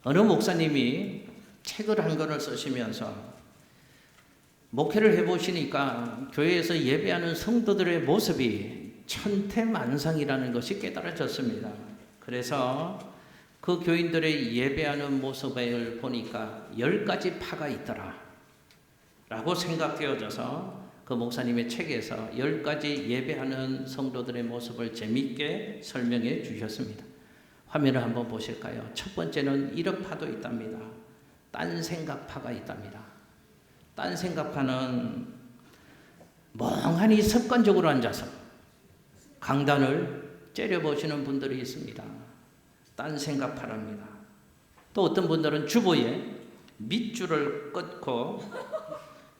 어느 목사님이 책을 한 권을 쓰시면서 목회를 해보시니까 교회에서 예배하는 성도들의 모습이 천태만상이라는 것이 깨달아졌습니다. 그래서 그 교인들의 예배하는 모습을 보니까 10가지 파가 있더라 라고 생각되어져서 그 목사님의 책에서 10가지 예배하는 성도들의 모습을 재미있게 설명해 주셨습니다. 화면을 한번 보실까요? 첫 번째는 이런 파도 있답니다. 딴 생각파가 있답니다. 딴 생각파는 멍하니 습관적으로 앉아서 강단을 째려보시는 분들이 있습니다. 딴 생각파랍니다. 또 어떤 분들은 주보에 밑줄을 끊고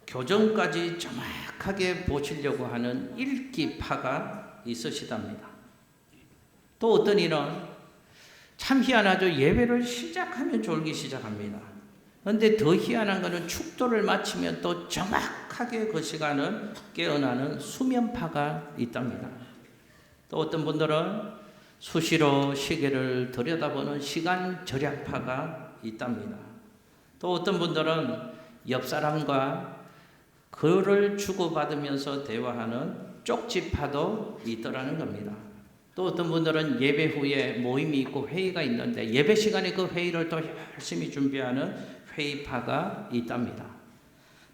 교정까지 정확하게 보시려고 하는 읽기파가 있으시답니다. 또 어떤 이는 참 희한하죠. 예배를 시작하면 졸기 시작합니다. 그런데 더 희한한 것은 축도를 마치면 또 정확하게 그 시간을 깨어나는 수면파가 있답니다. 또 어떤 분들은 수시로 시계를 들여다보는 시간 절약파가 있답니다. 또 어떤 분들은 옆 사람과 글을 주고받으면서 대화하는 쪽지파도 있더라는 겁니다. 또 어떤 분들은 예배 후에 모임이 있고 회의가 있는데 예배 시간에 그 회의를 또 열심히 준비하는 회의파가 있답니다.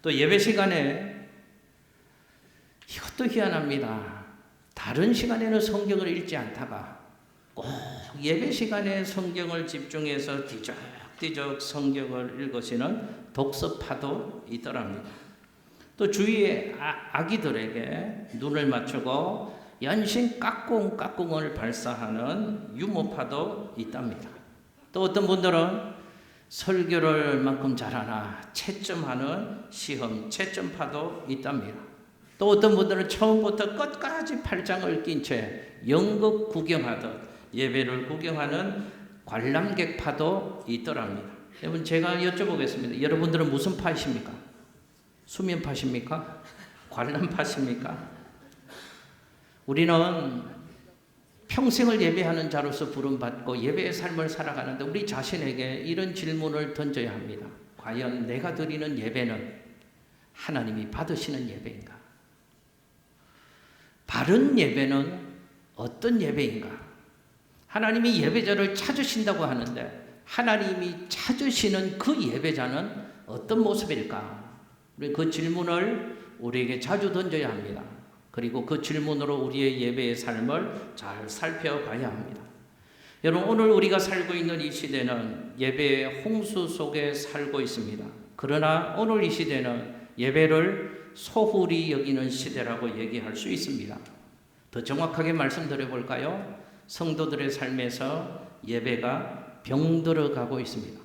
또 예배 시간에 이것도 희한합니다. 다른 시간에는 성경을 읽지 않다가 꼭 예배 시간에 성경을 집중해서 뒤적뒤적 성경을 읽으시는 독서파도 있더랍니다. 또 주위의 아기들에게 눈을 맞추고 연신 까꿍까꿍을 발사하는 유머파도 있답니다. 또 어떤 분들은 설교를 만큼 잘하나 채점하는 시험 채점파도 있답니다. 또 어떤 분들은 처음부터 끝까지 팔짱을 낀 채 연극 구경하듯 예배를 구경하는 관람객파도 있더랍니다. 여러분 제가 여쭤보겠습니다. 여러분들은 무슨 파이십니까? 수면파십니까? 관람파십니까? 우리는 평생을 예배하는 자로서 부름받고 예배의 삶을 살아가는데 우리 자신에게 이런 질문을 던져야 합니다. 과연 내가 드리는 예배는 하나님이 받으시는 예배인가? 바른 예배는 어떤 예배인가? 하나님이 예배자를 찾으신다고 하는데 하나님이 찾으시는 그 예배자는 어떤 모습일까? 우리 그 질문을 우리에게 자주 던져야 합니다. 그리고 그 질문으로 우리의 예배의 삶을 잘 살펴봐야 합니다. 여러분 오늘 우리가 살고 있는 이 시대는 예배의 홍수 속에 살고 있습니다. 그러나 오늘 이 시대는 예배를 소홀히 여기는 시대라고 얘기할 수 있습니다. 더 정확하게 말씀드려 볼까요? 성도들의 삶에서 예배가 병들어가고 있습니다.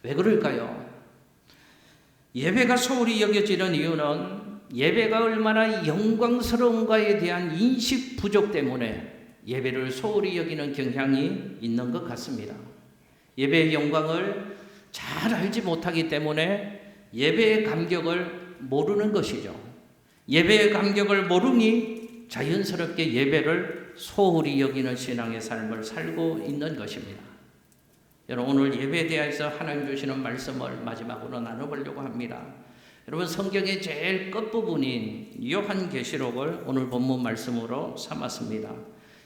왜 그럴까요? 예배가 소홀히 여겨지는 이유는 예배가 얼마나 영광스러운가에 대한 인식 부족 때문에 예배를 소홀히 여기는 경향이 있는 것 같습니다. 예배의 영광을 잘 알지 못하기 때문에 예배의 감격을 모르는 것이죠. 예배의 감격을 모르니 자연스럽게 예배를 소홀히 여기는 신앙의 삶을 살고 있는 것입니다. 여러분 오늘 예배에 대해서 하나님 주시는 말씀을 마지막으로 나눠보려고 합니다. 여러분 성경의 제일 끝부분인 요한계시록을 오늘 본문 말씀으로 삼았습니다.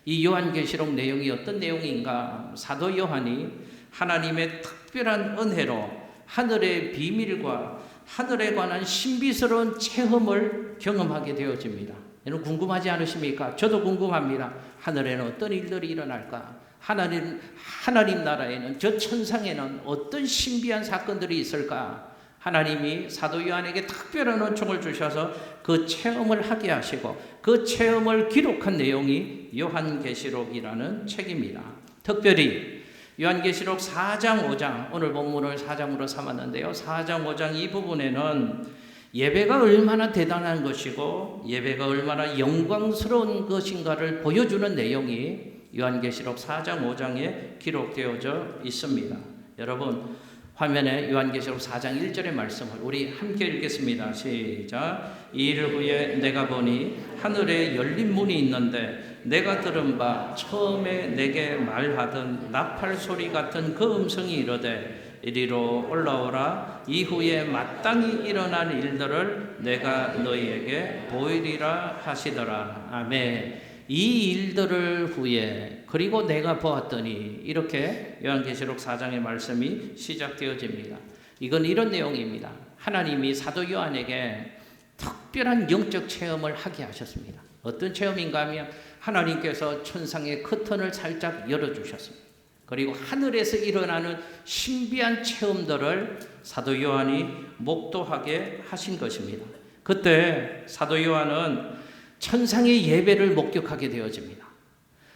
이 요한계시록 내용이 어떤 내용인가? 사도 요한이 하나님의 특별한 은혜로 하늘의 비밀과 하늘에 관한 신비스러운 체험을 경험하게 되어집니다. 여러분 궁금하지 않으십니까? 저도 궁금합니다. 하늘에는 어떤 일들이 일어날까? 하나님 나라에는 저 천상에는 어떤 신비한 사건들이 있을까? 하나님이 사도 요한에게 특별한 은총을 주셔서 그 체험을 하게 하시고 그 체험을 기록한 내용이 요한계시록이라는 책입니다. 특별히 요한계시록 4장 5장 오늘 본문을 4장으로 삼았는데요. 4장 5장 이 부분에는 예배가 얼마나 대단한 것이고 예배가 얼마나 영광스러운 것인가를 보여주는 내용이 요한계시록 4장 5장에 기록되어져 있습니다. 여러분 화면에 요한계시록 4장 1절의 말씀을 우리 함께 읽겠습니다. 시작. 이일 후에 내가 보니 하늘에 열린 문이 있는데 내가 들은 바 처음에 내게 말하던 나팔 소리 같은 그 음성이 이르되 이리로 올라오라. 이후에 마땅히 일어날 일들을 내가 너희에게 보이리라 하시더라. 아멘. 이 일들을 후에 그리고 내가 보았더니 이렇게 요한계시록 4장의 말씀이 시작되어집니다. 이건 이런 내용입니다. 하나님이 사도 요한에게 특별한 영적 체험을 하게 하셨습니다. 어떤 체험인가 하면 하나님께서 천상의 커튼을 살짝 열어주셨습니다. 그리고 하늘에서 일어나는 신비한 체험들을 사도 요한이 목도하게 하신 것입니다. 그때 사도 요한은 천상의 예배를 목격하게 되어집니다.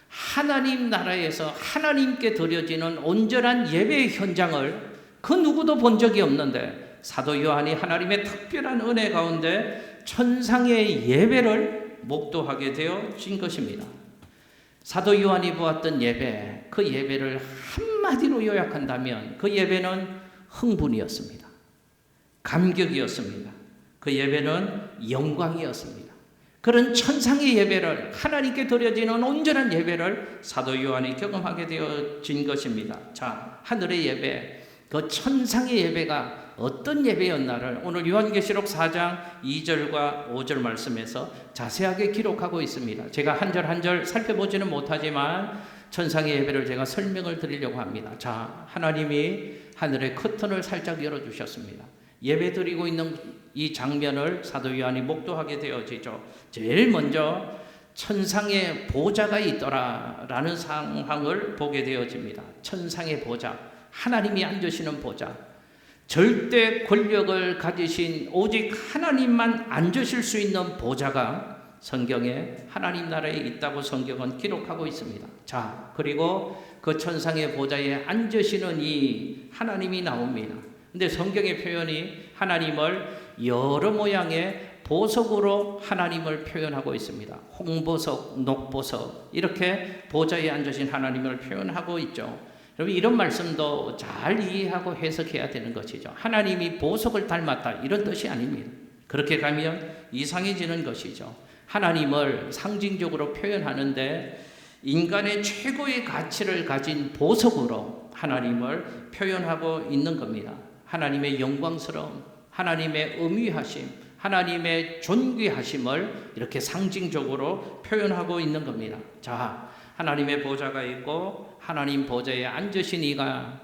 하나님 나라에서 하나님께 드려지는 온전한 예배의 현장을 그 누구도 본 적이 없는데 사도 요한이 하나님의 특별한 은혜 가운데 천상의 예배를 목도하게 되어진 것입니다. 사도 요한이 보았던 예배, 그 예배를 한마디로 요약한다면 그 예배는 흥분이었습니다. 감격이었습니다. 그 예배는 영광이었습니다. 그런 천상의 예배를, 하나님께 드려지는 온전한 예배를 사도 요한이 경험하게 되어진 것입니다. 자, 하늘의 예배, 그 천상의 예배가 어떤 예배였나를 오늘 요한계시록 4장 2절과 5절 말씀에서 자세하게 기록하고 있습니다. 제가 한 절 한 절 살펴보지는 못하지만 천상의 예배를 제가 설명을 드리려고 합니다. 자, 하나님이 하늘의 커튼을 살짝 열어주셨습니다. 예배 드리고 있는 이 장면을 사도 요한이 목도하게 되어지죠. 제일 먼저 천상의 보좌가 있더라라는 상황을 보게 되어집니다. 천상의 보좌, 하나님이 앉으시는 보좌, 절대 권력을 가지신 오직 하나님만 앉으실 수 있는 보좌가 성경에 하나님 나라에 있다고 성경은 기록하고 있습니다. 자, 그리고 그 천상의 보좌에 앉으시는 이 하나님이 나옵니다. 근데 성경의 표현이 하나님을 여러 모양의 보석으로 하나님을 표현하고 있습니다. 홍보석, 녹보석, 이렇게 보좌에 앉으신 하나님을 표현하고 있죠. 여러분, 이런 말씀도 잘 이해하고 해석해야 되는 것이죠. 하나님이 보석을 닮았다, 이런 뜻이 아닙니다. 그렇게 가면 이상해지는 것이죠. 하나님을 상징적으로 표현하는데 인간의 최고의 가치를 가진 보석으로 하나님을 표현하고 있는 겁니다. 하나님의 영광스러움, 하나님의 음위하심, 하나님의 존귀하심을 이렇게 상징적으로 표현하고 있는 겁니다. 자, 하나님의 보좌가 있고 하나님 보좌에 앉으신 이가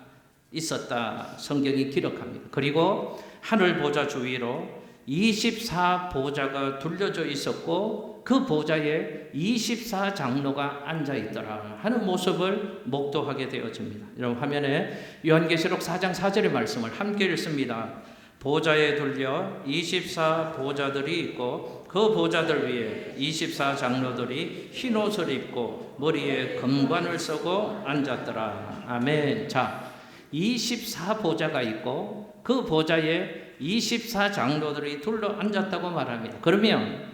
있었다, 성경이 기록합니다. 그리고 하늘 보좌 주위로 24보좌가 둘러져 있었고 그 보좌에 24장로가 앉아있더라 하는 모습을 목도하게 되어집니다. 여러분, 화면에 요한계시록 4장 4절의 말씀을 함께 읽습니다. 보좌에 둘려 24보좌들이 있고 그 보좌들 위에 24장로들이 흰 옷을 입고 머리에 금관을 쓰고 앉았더라. 아멘. 자, 24보좌가 있고 그 보좌에 24장로들이 둘러 앉았다고 말합니다. 그러면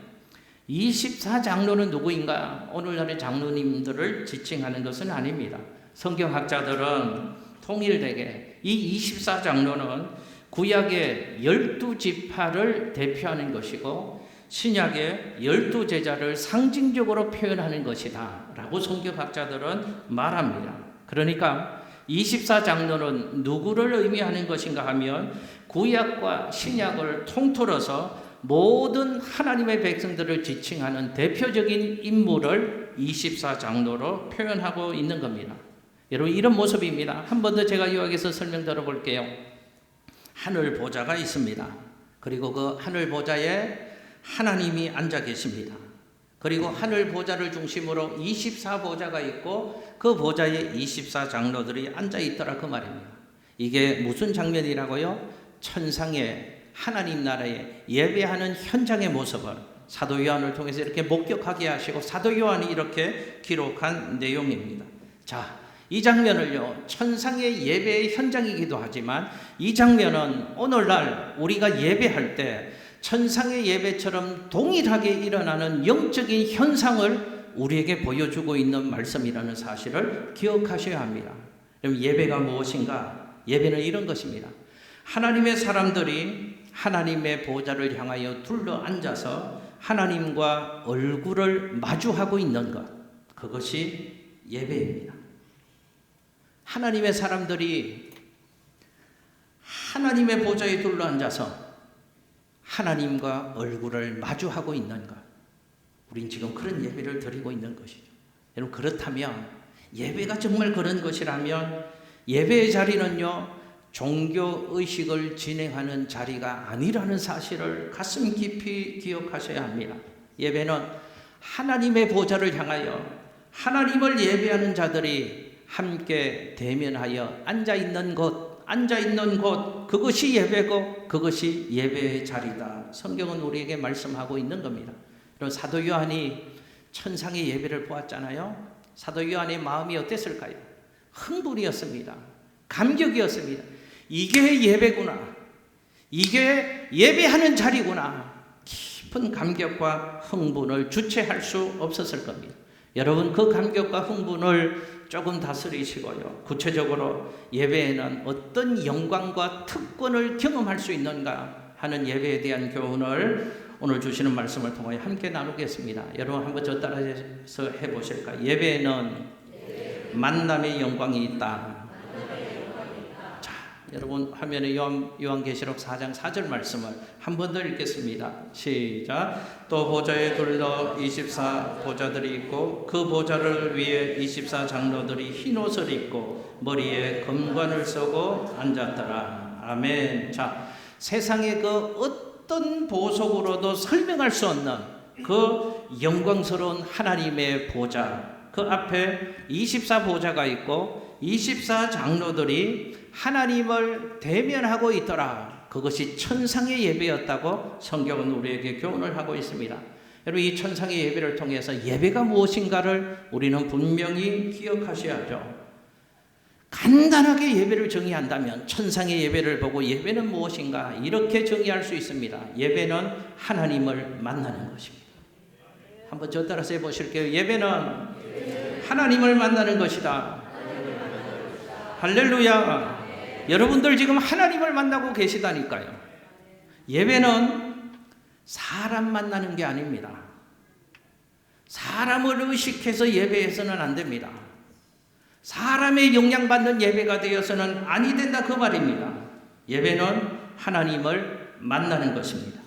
24장로는 누구인가? 오늘날의 장로님들을 지칭하는 것은 아닙니다. 성경학자들은 통일되게 이 24장로는 구약의 12지파를 대표하는 것이고 신약의 12제자를 상징적으로 표현하는 것이다 라고 성경학자들은 말합니다. 그러니까 24장로는 누구를 의미하는 것인가 하면 구약과 신약을 통틀어서 모든 하나님의 백성들을 지칭하는 대표적인 인물을 24장로로 표현하고 있는 겁니다. 여러분, 이런 모습입니다. 한 번 더 제가 요약해서 설명 들어볼게요. 하늘 보좌가 있습니다. 그리고 그 하늘 보좌에 하나님이 앉아 계십니다. 그리고 하늘 보좌를 중심으로 24보좌가 있고 그 보좌에 24장로들이 앉아 있더라, 그 말입니다. 이게 무슨 장면이라고요? 천상의 하나님 나라에 예배하는 현장의 모습을 사도 요한을 통해서 이렇게 목격하게 하시고 사도 요한이 이렇게 기록한 내용입니다. 자, 이 장면을요, 천상의 예배의 현장이기도 하지만 이 장면은 오늘날 우리가 예배할 때 천상의 예배처럼 동일하게 일어나는 영적인 현상을 우리에게 보여주고 있는 말씀이라는 사실을 기억하셔야 합니다. 그럼 예배가 무엇인가? 예배는 이런 것입니다. 하나님의 사람들이 하나님의 보좌를 향하여 둘러 앉아서 하나님과 얼굴을 마주하고 있는 것, 그것이 예배입니다. 하나님의 사람들이 하나님의 보좌에 둘러 앉아서 하나님과 얼굴을 마주하고 있는 것, 우린 지금 그런 예배를 드리고 있는 것이죠. 여러분, 그렇다면 예배가 정말 그런 것이라면 예배의 자리는요, 종교의식을 진행하는 자리가 아니라는 사실을 가슴 깊이 기억하셔야 합니다. 예배는 하나님의 보좌를 향하여 하나님을 예배하는 자들이 함께 대면하여 앉아있는 곳, 그것이 예배고 그것이 예배의 자리다. 성경은 우리에게 말씀하고 있는 겁니다. 그럼 사도 요한이 천상의 예배를 보았잖아요. 사도 요한의 마음이 어땠을까요? 흥분이었습니다. 감격이었습니다. 이게 예배구나. 이게 예배하는 자리구나. 깊은 감격과 흥분을 주체할 수 없었을 겁니다. 여러분, 그 감격과 흥분을 조금 다스리시고요. 구체적으로 예배에는 어떤 영광과 특권을 경험할 수 있는가 하는 예배에 대한 교훈을 오늘 주시는 말씀을 통하여 함께 나누겠습니다. 여러분, 한번 저 따라서 해보실까요? 예배에는 만남의 영광이 있다. 여러분, 화면에 요한계시록 4장 4절 말씀을 한 번 더 읽겠습니다. 시작. 또 보좌에 둘러 24 보좌들이 있고 그 보좌를 위해 24 장로들이 흰 옷을 입고 머리에 금관을 쓰고 앉았더라. 아멘. 자, 세상의 그 어떤 보석으로도 설명할 수 없는 그 영광스러운 하나님의 보좌, 그 앞에 24 보좌가 있고 24 장로들이 하나님을 대면하고 있더라. 그것이 천상의 예배였다고 성경은 우리에게 교훈을 하고 있습니다. 여러분, 이 천상의 예배를 통해서 예배가 무엇인가를 우리는 분명히 기억하셔야죠. 간단하게 예배를 정의한다면 천상의 예배를 보고 예배는 무엇인가 이렇게 정의할 수 있습니다. 예배는 하나님을 만나는 것입니다. 한번 저 따라서 해보실게요. 예배는 하나님을 만나는 것이다. 할렐루야. 여러분들 지금 하나님을 만나고 계시다니까요. 예배는 사람 만나는 게 아닙니다. 사람을 의식해서 예배해서는 안 됩니다. 사람의 영향받는 예배가 되어서는 아니 된다, 그 말입니다. 예배는 하나님을 만나는 것입니다.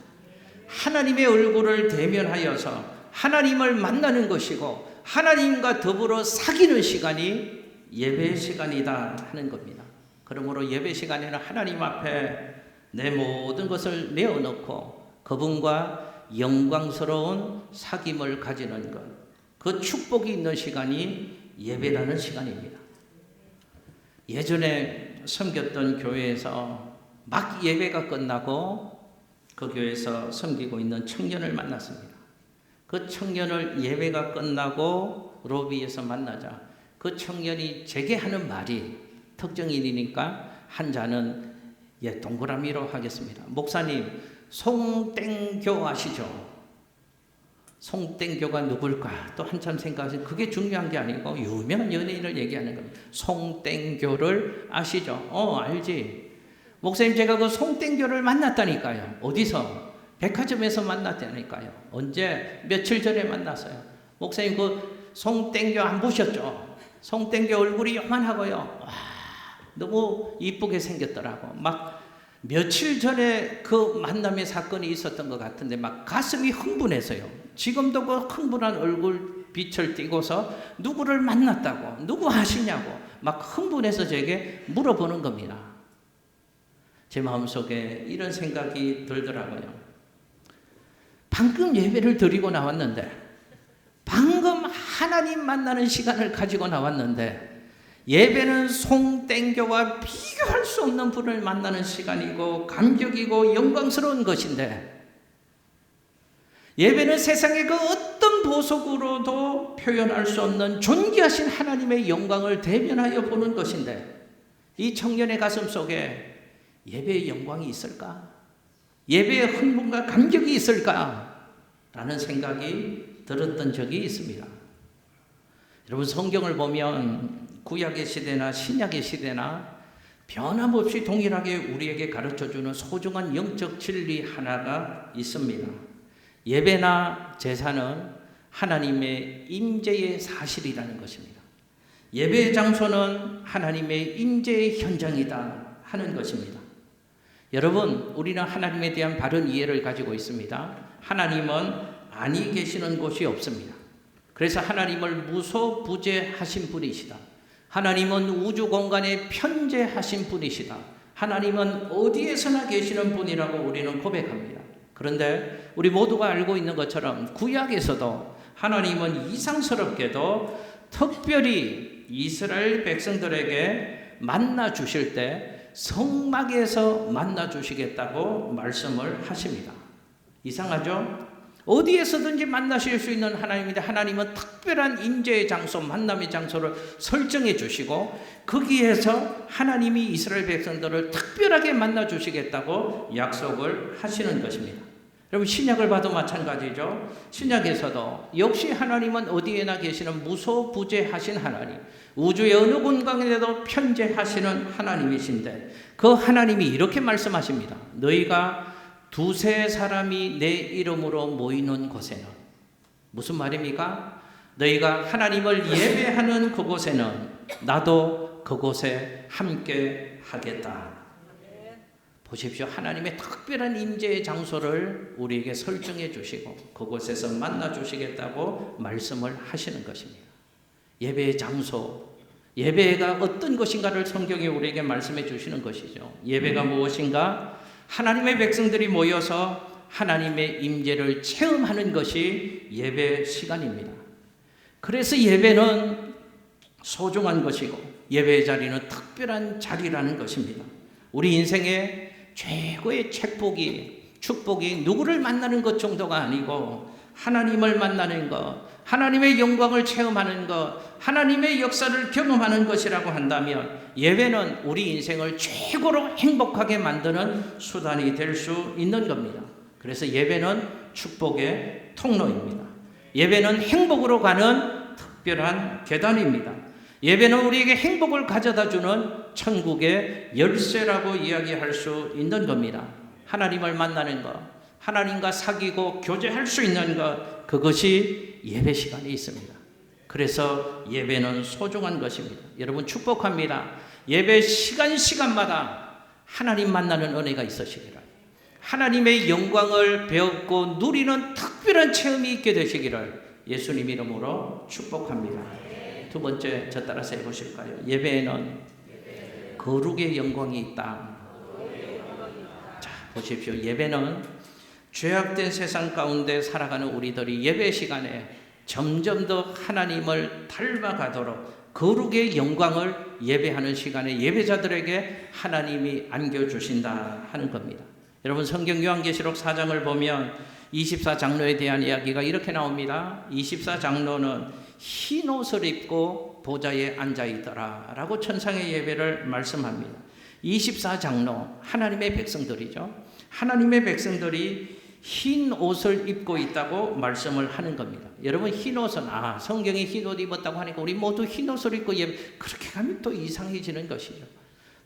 하나님의 얼굴을 대면하여서 하나님을 만나는 것이고 하나님과 더불어 사귀는 시간이 예배 시간이다 하는 겁니다. 그러므로 예배 시간에는 하나님 앞에 내 모든 것을 내어놓고 그분과 영광스러운 사귐을 가지는 것, 그 축복이 있는 시간이 예배라는 시간입니다. 예전에 섬겼던 교회에서 막 예배가 끝나고 그 교회에서 섬기고 있는 청년을 만났습니다. 그 청년을 예배가 끝나고 로비에서 만나자 그 청년이 제게 하는 말이 특정인이니까 한자는 동그라미로 하겠습니다. 목사님, 송땡교 아시죠? 송땡교가 누굴까? 또 한참 생각하시면 그게 중요한 게 아니고 유명한 연예인을 얘기하는 겁니다. 송땡교를 아시죠? 알지. 목사님, 제가 그 송땡교를 만났다니까요. 어디서? 백화점에서 만났다니까요. 언제? 며칠 전에 만났어요. 목사님, 그 송땡교 안 보셨죠? 송땡교 얼굴이 요만하고요. 와, 너무 이쁘게 생겼더라고. 막 며칠 전에 그 만남의 사건이 있었던 것 같은데 막 가슴이 흥분해서요. 지금도 그 흥분한 얼굴 빛을 띠고서 누구를 만났다고, 누구 아시냐고 막 흥분해서 제게 물어보는 겁니다. 제 마음속에 이런 생각이 들더라고요. 방금 예배를 드리고 나왔는데, 방금 하나님 만나는 시간을 가지고 나왔는데, 예배는 송땡교와 비교할 수 없는 분을 만나는 시간이고 감격이고 영광스러운 것인데, 예배는 세상의 그 어떤 보석으로도 표현할 수 없는 존귀하신 하나님의 영광을 대면하여 보는 것인데, 이 청년의 가슴 속에 예배의 영광이 있을까? 예배의 흥분과 감격이 있을까? 라는 생각이 들었던 적이 있습니다. 여러분, 성경을 보면 구약의 시대나 신약의 시대나 변함없이 동일하게 우리에게 가르쳐주는 소중한 영적 진리 하나가 있습니다. 예배나 제사는 하나님의 임재의 사실이라는 것입니다. 예배의 장소는 하나님의 임재의 현장이다 하는 것입니다. 여러분, 우리는 하나님에 대한 바른 이해를 가지고 있습니다. 하나님은 아니 계시는 곳이 없습니다. 그래서 하나님을 무소부재하신 분이시다. 하나님은 우주 공간에 편재하신 분이시다. 하나님은 어디에서나 계시는 분이라고 우리는 고백합니다. 그런데 우리 모두가 알고 있는 것처럼 구약에서도 하나님은 이상스럽게도 특별히 이스라엘 백성들에게 만나 주실 때 성막에서 만나 주시겠다고 말씀을 하십니다. 이상하죠? 어디에서든지 만나실 수 있는 하나님인데 하나님은 특별한 임재의 장소, 만남의 장소를 설정해 주시고 거기에서 하나님이 이스라엘 백성들을 특별하게 만나 주시겠다고 약속을 하시는 것입니다. 여러분, 신약을 봐도 마찬가지죠. 신약에서도 역시 하나님은 어디에나 계시는 무소부재하신 하나님, 우주의 어느 공간에도 편재하시는 하나님이신데 그 하나님이 이렇게 말씀하십니다. 너희가 두세 사람이 내 이름으로 모이는 곳에는, 무슨 말입니까? 너희가 하나님을 예배하는 그곳에는 나도 그곳에 함께 하겠다. 보십시오. 하나님의 특별한 임재의 장소를 우리에게 설정해 주시고 그곳에서 만나 주시겠다고 말씀을 하시는 것입니다. 예배의 장소, 예배가 어떤 것인가를 성경이 우리에게 말씀해 주시는 것이죠. 예배가 무엇인가? 하나님의 백성들이 모여서 하나님의 임재를 체험하는 것이 예배 시간입니다. 그래서 예배는 소중한 것이고 예배의 자리는 특별한 자리라는 것입니다. 우리 인생의 최고의 축복이 누구를 만나는 것 정도가 아니고 하나님을 만나는 것, 하나님의 영광을 체험하는 것, 하나님의 역사를 경험하는 것이라고 한다면 예배는 우리 인생을 최고로 행복하게 만드는 수단이 될 수 있는 겁니다. 그래서 예배는 축복의 통로입니다. 예배는 행복으로 가는 특별한 계단입니다. 예배는 우리에게 행복을 가져다 주는 천국의 열쇠라고 이야기할 수 있는 겁니다. 하나님을 만나는 것, 하나님과 사귀고 교제할 수 있는 것, 그것이 예배 시간에 있습니다. 그래서 예배는 소중한 것입니다. 여러분, 축복합니다. 예배 시간마다 하나님 만나는 은혜가 있으시기를, 하나님의 영광을 배웠고 누리는 특별한 체험이 있게 되시기를 예수님 이름으로 축복합니다. 두 번째, 저 따라서 해보실까요? 예배에는 거룩의 영광이 있다. 자, 보십시오. 예배는 죄악된 세상 가운데 살아가는 우리들이 예배 시간에 점점 더 하나님을 닮아가도록 거룩의 영광을 예배하는 시간에 예배자들에게 하나님이 안겨주신다 하는 겁니다. 여러분, 성경 요한계시록 4장을 보면 24장로에 대한 이야기가 이렇게 나옵니다. 24장로는 흰 옷을 입고 보좌에 앉아있더라 라고 천상의 예배를 말씀합니다. 24장로, 하나님의 백성들이죠. 하나님의 백성들이 흰 옷을 입고 있다고 말씀을 하는 겁니다. 여러분, 흰 옷은 성경에 흰 옷 입었다고 하니까 우리 모두 흰 옷을 입고 그렇게 가면 또 이상해지는 것이죠.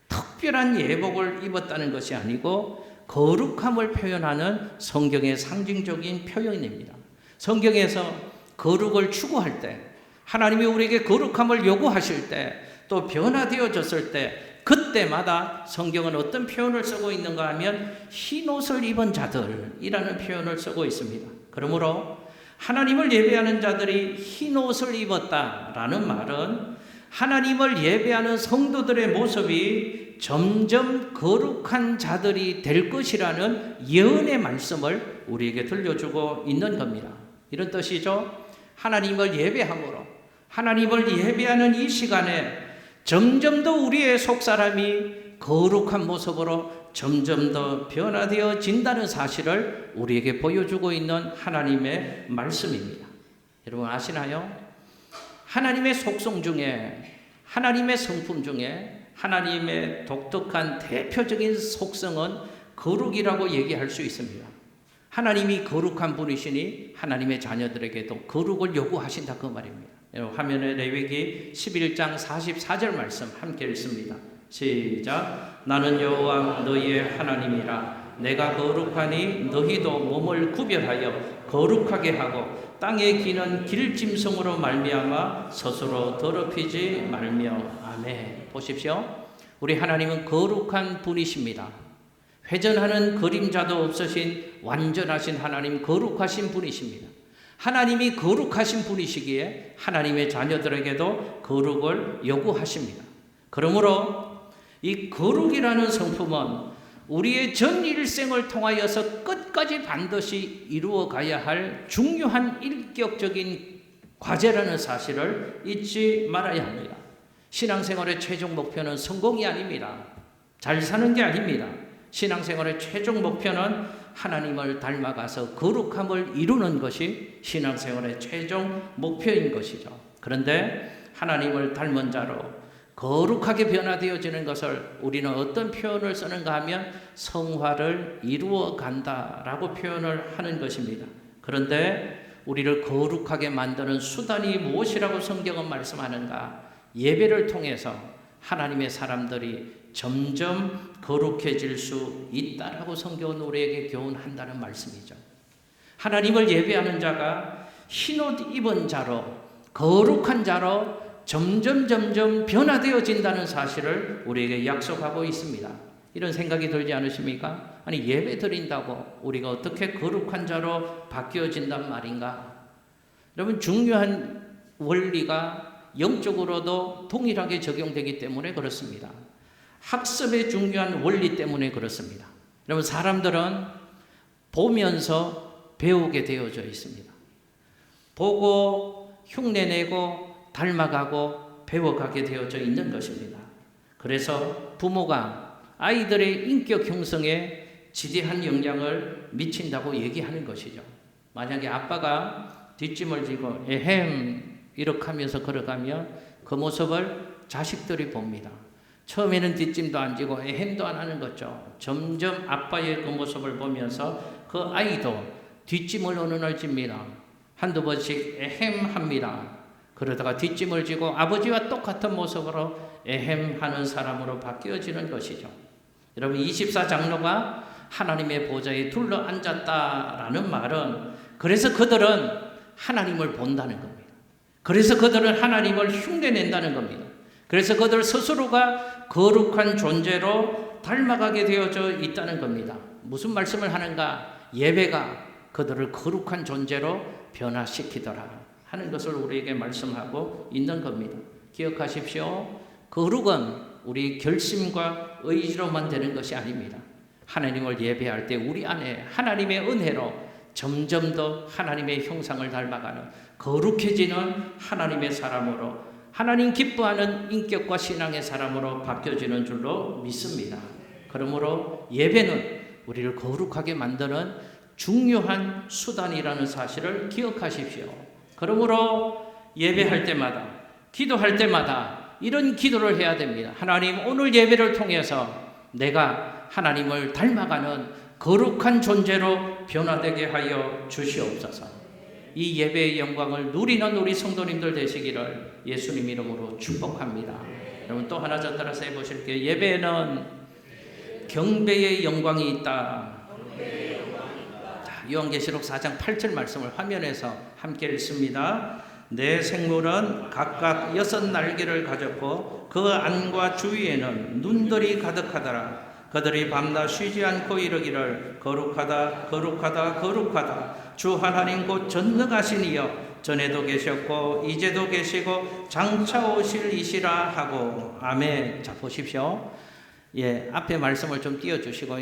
특별한 예복을 입었다는 것이 아니고 거룩함을 표현하는 성경의 상징적인 표현입니다. 성경에서 거룩을 추구할 때, 하나님이 우리에게 거룩함을 요구하실 때, 또 변화되어졌을 때, 그때마다 성경은 어떤 표현을 쓰고 있는가 하면 흰 옷을 입은 자들이라는 표현을 쓰고 있습니다. 그러므로 하나님을 예배하는 자들이 흰 옷을 입었다라는 말은 하나님을 예배하는 성도들의 모습이 점점 거룩한 자들이 될 것이라는 예언의 말씀을 우리에게 들려주고 있는 겁니다. 이런 뜻이죠. 하나님을 예배함으로, 하나님을 예배하는 이 시간에 점점 더 우리의 속사람이 거룩한 모습으로 점점 더 변화되어진다는 사실을 우리에게 보여주고 있는 하나님의 말씀입니다. 여러분 아시나요? 하나님의 속성 중에, 하나님의 성품 중에 하나님의 독특한 대표적인 속성은 거룩이라고 얘기할 수 있습니다. 하나님이 거룩한 분이시니 하나님의 자녀들에게도 거룩을 요구하신다 그 말입니다. 화면에 레위기 11장 44절 말씀 함께 읽습니다. 시작. 나는 여호와 너희의 하나님이라. 내가 거룩하니 너희도 몸을 구별하여 거룩하게 하고 땅에 기는 길짐승으로 말미암아 스스로 더럽히지 말며. 아멘. 보십시오. 우리 하나님은 거룩한 분이십니다. 회전하는 그림자도 없으신 완전하신 하나님, 거룩하신 분이십니다. 하나님이 거룩하신 분이시기에 하나님의 자녀들에게도 거룩을 요구하십니다. 그러므로 이 거룩이라는 성품은 우리의 전 일생을 통하여서 끝까지 반드시 이루어 가야 할 중요한 인격적인 과제라는 사실을 잊지 말아야 합니다. 신앙생활의 최종 목표는 성공이 아닙니다. 잘 사는 게 아닙니다. 신앙생활의 최종 목표는 하나님을 닮아가서 거룩함을 이루는 것이 신앙생활의 최종 목표인 것이죠. 그런데 하나님을 닮은 자로 거룩하게 변화되어지는 것을 우리는 어떤 표현을 쓰는가 하면 성화를 이루어 간다라고 표현을 하는 것입니다. 그런데 우리를 거룩하게 만드는 수단이 무엇이라고 성경은 말씀하는가? 예배를 통해서 하나님의 사람들이 점점 거룩해질 수 있다라고 성경은 우리에게 교훈한다는 말씀이죠. 하나님을 예배하는 자가 흰옷 입은 자로 거룩한 자로 점점 변화되어진다는 사실을 우리에게 약속하고 있습니다. 이런 생각이 들지 않으십니까? 아니, 예배 드린다고 우리가 어떻게 거룩한 자로 바뀌어진단 말인가? 여러분, 중요한 원리가 영적으로도 동일하게 적용되기 때문에 그렇습니다. 학습의 중요한 원리 때문에 그렇습니다. 여러분, 사람들은 보면서 배우게 되어져 있습니다. 보고 흉내내고 닮아가고 배워가게 되어져 있는 것입니다. 그래서 부모가 아이들의 인격 형성에 지대한 영향을 미친다고 얘기하는 것이죠. 만약에 아빠가 뒷짐을 지고 에헴 이렇게 하면서 걸어가면 그 모습을 자식들이 봅니다. 처음에는 뒷짐도 안 지고 에헴도 안 하는 거죠. 점점 아빠의 그 모습을 보면서 그 아이도 뒷짐을 어느 날 집니다. 한두 번씩 에헴 합니다. 그러다가 뒷짐을 지고 아버지와 똑같은 모습으로 에헴하는 사람으로 바뀌어지는 것이죠. 여러분, 24장로가 하나님의 보좌에 둘러 앉았다라는 말은 그래서 그들은 하나님을 본다는 겁니다. 그래서 그들은 하나님을 흉내낸다는 겁니다. 그래서 그들 스스로가 거룩한 존재로 닮아가게 되어져 있다는 겁니다. 무슨 말씀을 하는가? 예배가 그들을 거룩한 존재로 변화시키더라 하는 것을 우리에게 말씀하고 있는 겁니다. 기억하십시오. 거룩은 우리 결심과 의지로만 되는 것이 아닙니다. 하나님을 예배할 때 우리 안에 하나님의 은혜로 점점 더 하나님의 형상을 닮아가는 거룩해지는 하나님의 사람으로, 하나님 기뻐하는 인격과 신앙의 사람으로 바뀌어지는 줄로 믿습니다. 그러므로 예배는 우리를 거룩하게 만드는 중요한 수단이라는 사실을 기억하십시오. 그러므로 예배할 때마다, 기도할 때마다 이런 기도를 해야 됩니다. 하나님, 오늘 예배를 통해서 내가 하나님을 닮아가는 거룩한 존재로 변화되게 하여 주시옵소서. 이 예배의 영광을 누리는 우리 성도님들 되시기를 예수님 이름으로 축복합니다. 여러분, 또 하나 저 따라서 해보실게요. 예배에는 경배의 영광이 있다. 요한계시록 4장 8절 말씀을 화면에서 함께 읽습니다. 내 생물은 각각 6 날개를 가졌고 그 안과 주위에는 눈들이 가득하더라. 그들이 밤낮 쉬지 않고 이르기를 거룩하다 거룩하다 거룩하다 주 하나님 곧 전능하신 이여 전에도 계셨고 이제도 계시고 장차 오실 이시라 하고. 아멘. 자, 보십시오. 앞에 말씀을 좀 띄워주시고,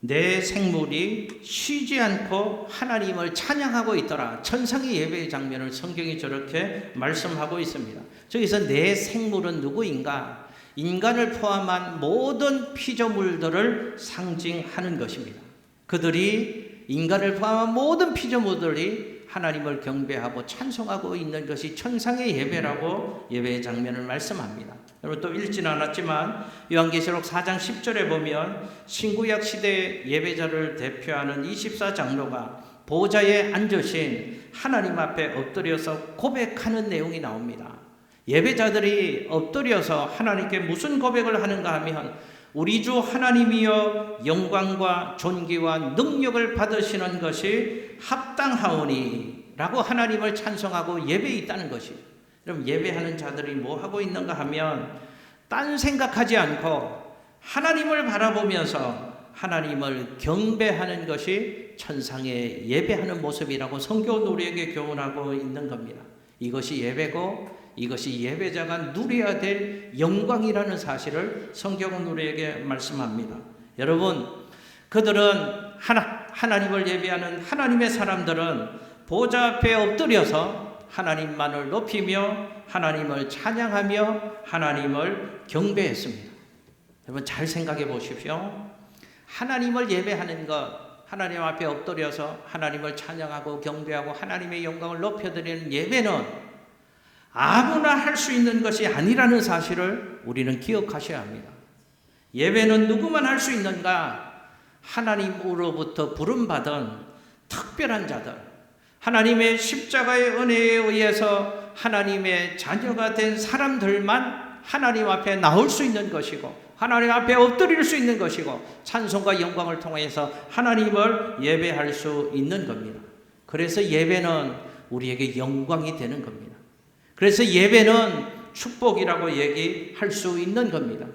내 생물이 쉬지 않고 하나님을 찬양하고 있더라. 천상의 예배의 장면을 성경이 저렇게 말씀하고 있습니다. 저기서 내 생물은 누구인가? 인간을 포함한 모든 피조물들을 상징하는 것입니다. 그들이, 인간을 포함한 모든 피조물들이 하나님을 경배하고 찬송하고 있는 것이 천상의 예배라고 예배의 장면을 말씀합니다. 여러분, 또 읽지는 않았지만 요한계시록 4장 10절에 보면 신구약 시대의 예배자를 대표하는 24장로가 보좌에 앉으신 하나님 앞에 엎드려서 고백하는 내용이 나옵니다. 예배자들이 엎드려서 하나님께 무슨 고백을 하는가 하면 우리 주 하나님이여 영광과 존귀와 능력을 받으시는 것이 합당하오니 라고 하나님을 찬송하고 예배에 있다는 것이. 그럼 예배하는 자들이 뭐 하고 있는가 하면 딴 생각하지 않고 하나님을 바라보면서 하나님을 경배하는 것이 천상의 예배하는 모습이라고 성경은 우리에게 교훈하고 있는 겁니다. 이것이 예배고 이것이 예배자가 누려야 될 영광이라는 사실을 성경은 우리에게 말씀합니다. 여러분, 그들은 하나님을 예배하는 하나님의 사람들은 보좌 앞에 엎드려서 하나님만을 높이며 하나님을 찬양하며 하나님을 경배했습니다. 여러분 잘 생각해 보십시오. 하나님을 예배하는 것, 하나님 앞에 엎드려서 하나님을 찬양하고 경배하고 하나님의 영광을 높여드리는 예배는 아무나 할 수 있는 것이 아니라는 사실을 우리는 기억하셔야 합니다. 예배는 누구만 할 수 있는가? 하나님으로부터 부름받은 특별한 자들, 하나님의 십자가의 은혜에 의해서 하나님의 자녀가 된 사람들만 하나님 앞에 나올 수 있는 것이고 하나님 앞에 엎드릴 수 있는 것이고 찬송과 영광을 통해서 하나님을 예배할 수 있는 겁니다. 그래서 예배는 우리에게 영광이 되는 겁니다. 그래서 예배는 축복이라고 얘기할 수 있는 겁니다.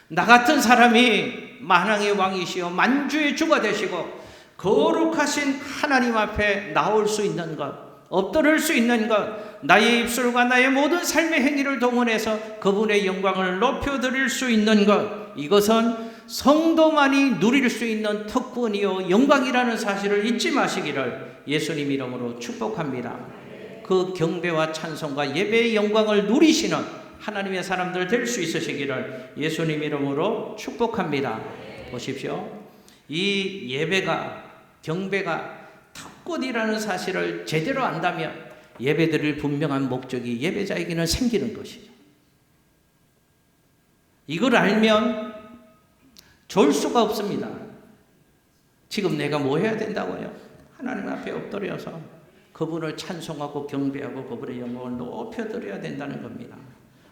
나 같은 사람이 만왕의 왕이시여 만주의 주가 되시고 거룩하신 하나님 앞에 나올 수 있는 것, 엎드릴 수 있는 것, 나의 입술과 나의 모든 삶의 행위를 동원해서 그분의 영광을 높여드릴 수 있는 것, 이것은 성도만이 누릴 수 있는 특권이요 영광이라는 사실을 잊지 마시기를 예수님 이름으로 축복합니다. 그 경배와 찬송과 예배의 영광을 누리시는 하나님의 사람들 될 수 있으시기를 예수님 이름으로 축복합니다. 보십시오. 이 예배가 경배가 특권이라는 사실을 제대로 안다면 예배드릴 분명한 목적이 예배자에게는 생기는 것이죠. 이걸 알면 좋을 수가 없습니다. 지금 내가 뭐 해야 된다고요? 하나님 앞에 엎드려서 그분을 찬송하고 경배하고 그분의 영광을 높여드려야 된다는 겁니다.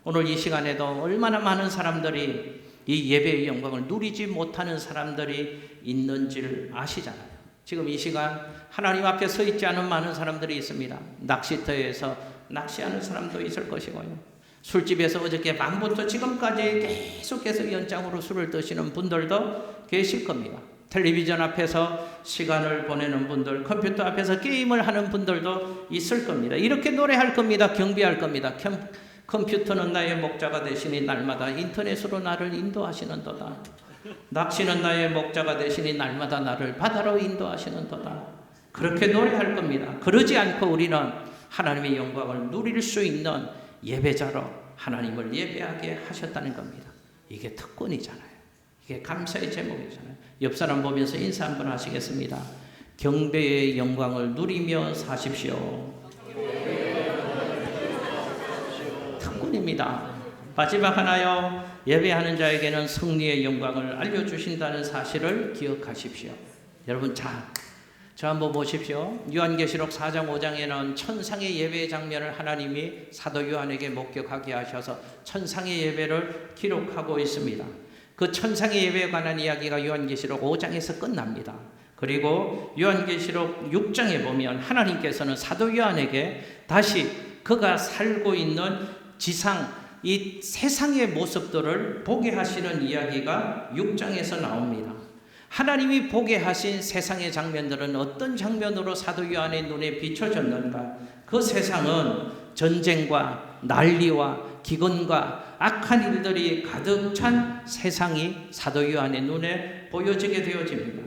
오늘 이 시간에도 얼마나 많은 사람들이 이 예배의 영광을 누리지 못하는 사람들이 있는지를 아시잖아요. 지금 이 시간 하나님 앞에 서 있지 않은 많은 사람들이 있습니다. 낚시터에서 낚시하는 사람도 있을 것이고요. 술집에서 어저께 밤부터 지금까지 계속해서 연장으로 술을 드시는 분들도 계실 겁니다. 텔레비전 앞에서 시간을 보내는 분들, 컴퓨터 앞에서 게임을 하는 분들도 있을 겁니다. 이렇게 노래할 겁니다. 경배할 겁니다. 컴퓨터는 나의 목자가 되시니 날마다 인터넷으로 나를 인도하시는도다. 낚시는 나의 목자가 되시니 날마다 나를 바다로 인도하시는도다. 그렇게 노래할 겁니다. 그러지 않고 우리는 하나님의 영광을 누릴 수 있는 예배자로 하나님을 예배하게 하셨다는 겁니다. 이게 특권이잖아요. 이게 감사의 제목이잖아요. 옆 사람 보면서 인사 한번 하시겠습니다. 경배의 영광을 누리며 사십시오. 특권입니다. 마지막 하나요. 예배하는 자에게는 승리의 영광을 알려주신다는 사실을 기억하십시오. 여러분 저 한번 보십시오. 요한계시록 4장 5장에는 천상의 예배의 장면을 하나님이 사도 요한에게 목격하게 하셔서 천상의 예배를 기록하고 있습니다. 그 천상의 예배에 관한 이야기가 요한계시록 5장에서 끝납니다. 그리고 요한계시록 6장에 보면 하나님께서는 사도 요한에게 다시 그가 살고 있는 지상 이 세상의 모습들을 보게 하시는 이야기가 6장에서 나옵니다. 하나님이 보게 하신 세상의 장면들은 어떤 장면으로 사도 요한의 눈에 비춰졌는가? 그 세상은 전쟁과 난리와 기근과 악한 일들이 가득 찬 세상이 사도 요한의 눈에 보여지게 되어집니다.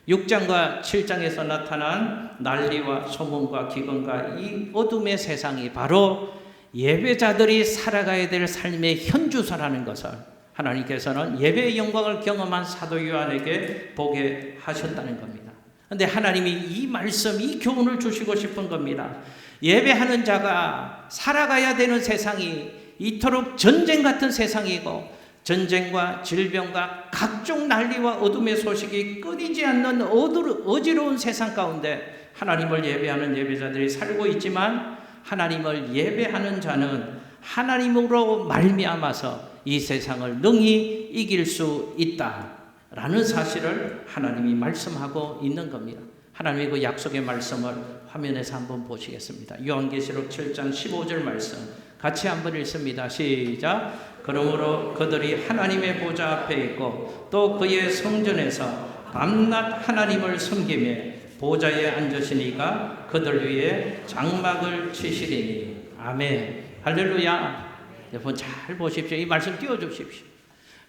6장과 7장에서 나타난 난리와 소문과 기근과 이 어둠의 세상이 바로 예배자들이 살아가야 될 삶의 현주소라는 것을 하나님께서는 예배의 영광을 경험한 사도 요한에게 보게 하셨다는 겁니다. 그런데 하나님이 이 말씀, 이 교훈을 주시고 싶은 겁니다. 예배하는 자가 살아가야 되는 세상이 이토록 전쟁 같은 세상이고 전쟁과 질병과 각종 난리와 어둠의 소식이 끊이지 않는 어지러운 세상 가운데 하나님을 예배하는 예배자들이 살고 있지만 하나님을 예배하는 자는 하나님으로 말미암아서 이 세상을 능히 이길 수 있다라는 사실을 하나님이 말씀하고 있는 겁니다. 하나님의 그 약속의 말씀을 화면에서 한번 보시겠습니다. 요한계시록 7장 15절 말씀 같이 한번 읽습니다. 시작. 그러므로 그들이 하나님의 보좌 앞에 있고 또 그의 성전에서 밤낮 하나님을 섬기며 보좌에 앉으시니가 그들 위에 장막을 치시리니. 아멘. 할렐루야. 여러분 잘 보십시오. 이 말씀 띄워주십시오.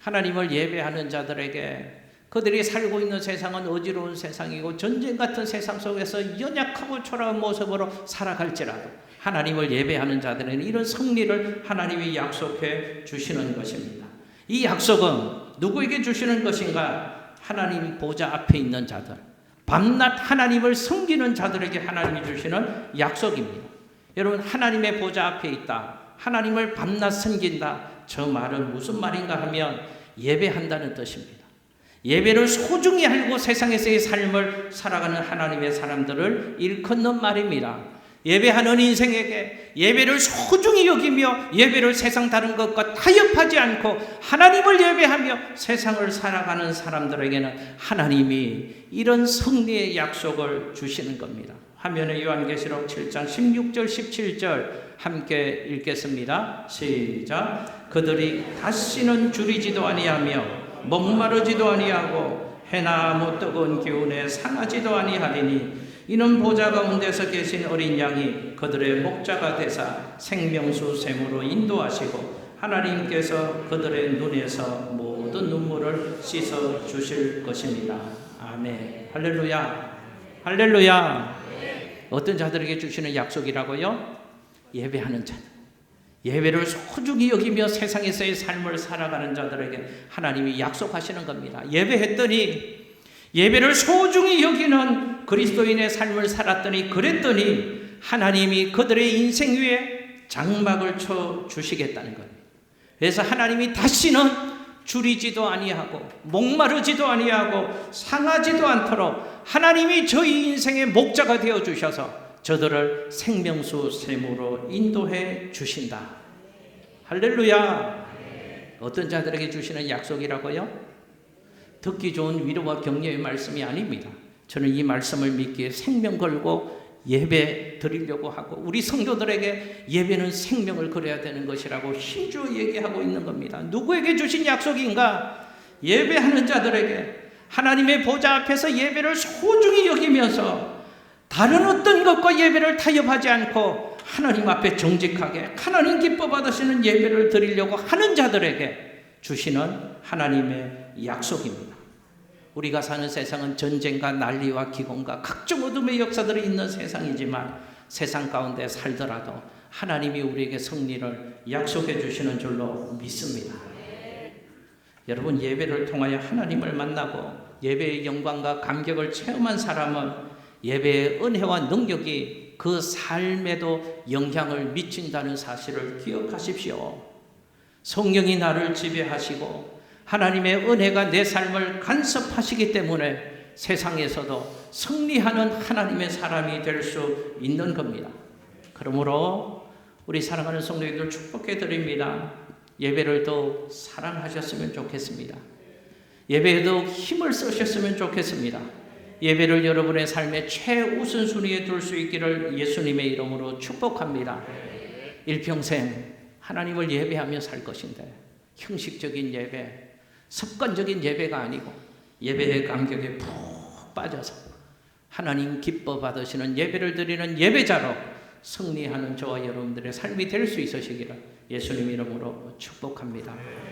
하나님을 예배하는 자들에게 그들이 살고 있는 세상은 어지러운 세상이고 전쟁 같은 세상 속에서 연약하고 초라한 모습으로 살아갈지라도 하나님을 예배하는 자들에게는 이런 승리를 하나님이 약속해 주시는 것입니다. 이 약속은 누구에게 주시는 것인가? 하나님 보좌 앞에 있는 자들, 밤낮 하나님을 섬기는 자들에게 하나님이 주시는 약속입니다. 여러분, 하나님의 보좌 앞에 있다, 하나님을 밤낮 섬긴다, 저 말은 무슨 말인가 하면 예배한다는 뜻입니다. 예배를 소중히 알고 세상에서의 삶을 살아가는 하나님의 사람들을 일컫는 말입니다. 예배하는 인생에게 예배를 소중히 여기며 예배를 세상 다른 것과 타협하지 않고 하나님을 예배하며 세상을 살아가는 사람들에게는 하나님이 이런 승리의 약속을 주시는 겁니다. 화면에 요한계시록 7장 16절 17절 함께 읽겠습니다. 시작. 그들이 다시는 줄이지도 아니하며 목마르지도 아니하고 해나 아무 뜨거운 기운에 상하지도 아니하리니 이는 보좌 가운데서 계신 어린 양이 그들의 목자가 되사 생명수 샘으로 인도하시고 하나님께서 그들의 눈에서 모든 눈물을 씻어 주실 것입니다. 아멘. 할렐루야. 할렐루야. 어떤 자들에게 주시는 약속이라고요? 예배하는 자들, 예배를 소중히 여기며 세상에서의 삶을 살아가는 자들에게 하나님이 약속하시는 겁니다. 예배했더니, 예배를 소중히 여기는 그리스도인의 삶을 살았더니, 그랬더니 하나님이 그들의 인생 위에 장막을 쳐 주시겠다는 겁니다. 그래서 하나님이 다시는 줄이지도 아니하고 목마르지도 아니하고 상하지도 않도록 하나님이 저희 인생의 목자가 되어 주셔서 저들을 생명수 샘으로 인도해 주신다. 할렐루야. 어떤 자들에게 주시는 약속이라고요? 듣기 좋은 위로와 격려의 말씀이 아닙니다. 저는 이 말씀을 믿기에 생명 걸고 예배 드리려고 하고 우리 성도들에게 예배는 생명을 걸어야 되는 것이라고 힘주어 얘기하고 있는 겁니다. 누구에게 주신 약속인가? 예배하는 자들에게 하나님의 보좌 앞에서 예배를 소중히 여기면서 다른 어떤 것과 예배를 타협하지 않고 하나님 앞에 정직하게 하나님 기뻐 받으시는 예배를 드리려고 하는 자들에게 주시는 하나님의 약속입니다. 우리가 사는 세상은 전쟁과 난리와 기근과 각종 어둠의 역사들이 있는 세상이지만 세상 가운데 살더라도 하나님이 우리에게 승리를 약속해 주시는 줄로 믿습니다. 여러분, 예배를 통하여 하나님을 만나고 예배의 영광과 감격을 체험한 사람은 예배의 은혜와 능력이 그 삶에도 영향을 미친다는 사실을 기억하십시오. 성령이 나를 지배하시고 하나님의 은혜가 내 삶을 간섭하시기 때문에 세상에서도 승리하는 하나님의 사람이 될 수 있는 겁니다. 그러므로 우리 사랑하는 성도님들 축복해 드립니다. 예배를 더 사랑하셨으면 좋겠습니다. 예배에도 힘을 쓰셨으면 좋겠습니다. 예배를 여러분의 삶의 최우선순위에 둘 수 있기를 예수님의 이름으로 축복합니다. 일평생 하나님을 예배하며 살 것인데 형식적인 예배, 습관적인 예배가 아니고 예배의 감격에 푹 빠져서 하나님 기뻐 받으시는 예배를 드리는 예배자로 승리하는 저와 여러분들의 삶이 될 수 있으시기를 예수님 이름으로 축복합니다.